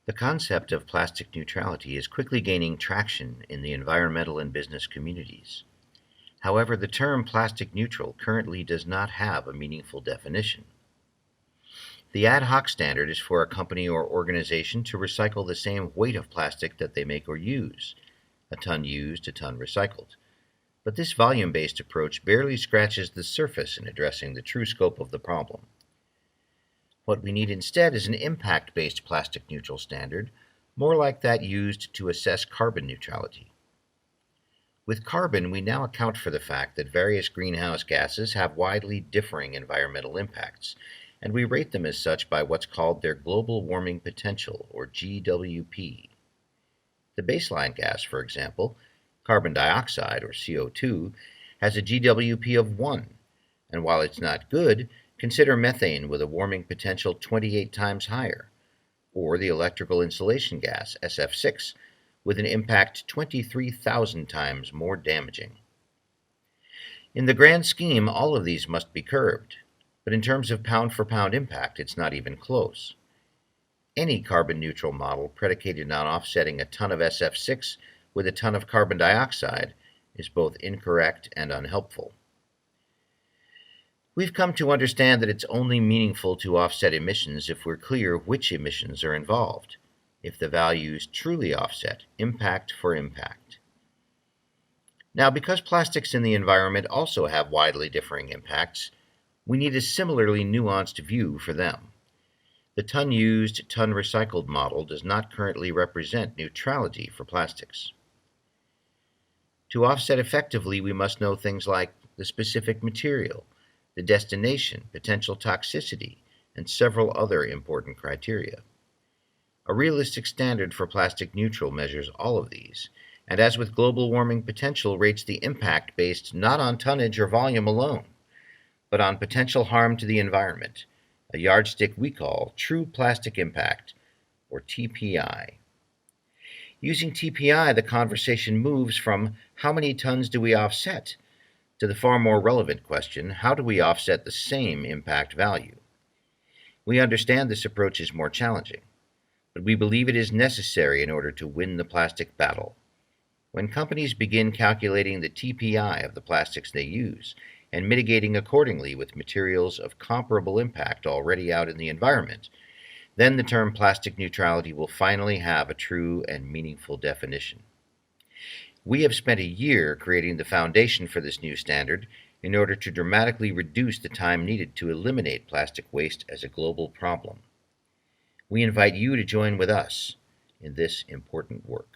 The concept of plastic neutrality is quickly gaining traction in the environmental and business communities. However, the term plastic neutral currently does not have a meaningful definition. The ad hoc standard is for a company or organization to recycle the same weight of plastic that they make or use, a ton used, a ton recycled. But this volume based approach barely scratches the surface in addressing the true scope of the problem. What we need instead is an impact based plastic neutral standard, more like that used to assess carbon neutrality. With carbon, we now account for the fact that various greenhouse gases have widely differing environmental impacts, and we rate them as such by what's called their global warming potential, or GWP. The baseline gas, for example, carbon dioxide, or CO2, has a GWP of 1, and while it's not good, consider methane with a warming potential 28 times higher, or the electrical insulation gas, SF6, with an impact 23,000 times more damaging. In the grand scheme, all of these must be curbed, but in terms of pound for pound impact, it's not even close. Any carbon neutral model predicated on offsetting a ton of SF6 with a ton of carbon dioxide is both incorrect and unhelpful. We've come to understand that it's only meaningful to offset emissions if we're clear which emissions are involved, if the values truly offset impact for impact. Now, because plastics in the environment also have widely differing impacts, we need a similarly nuanced view for them. The ton used, ton recycled model does not currently represent neutrality for plastics. To offset effectively, we must know things like the specific material, the destination, potential toxicity, and several other important criteria. A realistic standard for plastic neutral measures all of these, and as with global warming potential, rates the impact based not on tonnage or volume alone, but on potential harm to the environment, a yardstick we call True Plastic Impact, or TPI. Using TPI, the conversation moves from how many tons do we offset to the far more relevant question, how do we offset the same impact value? We understand this approach is more challenging, but we believe it is necessary in order to win the plastic battle. When companies begin calculating the TPI of the plastics they use and mitigating accordingly with materials of comparable impact already out in the environment, then the term plastic neutrality will finally have a true and meaningful definition. We have spent a year creating the foundation for this new standard in order to dramatically reduce the time needed to eliminate plastic waste as a global problem. We invite you to join with us in this important work.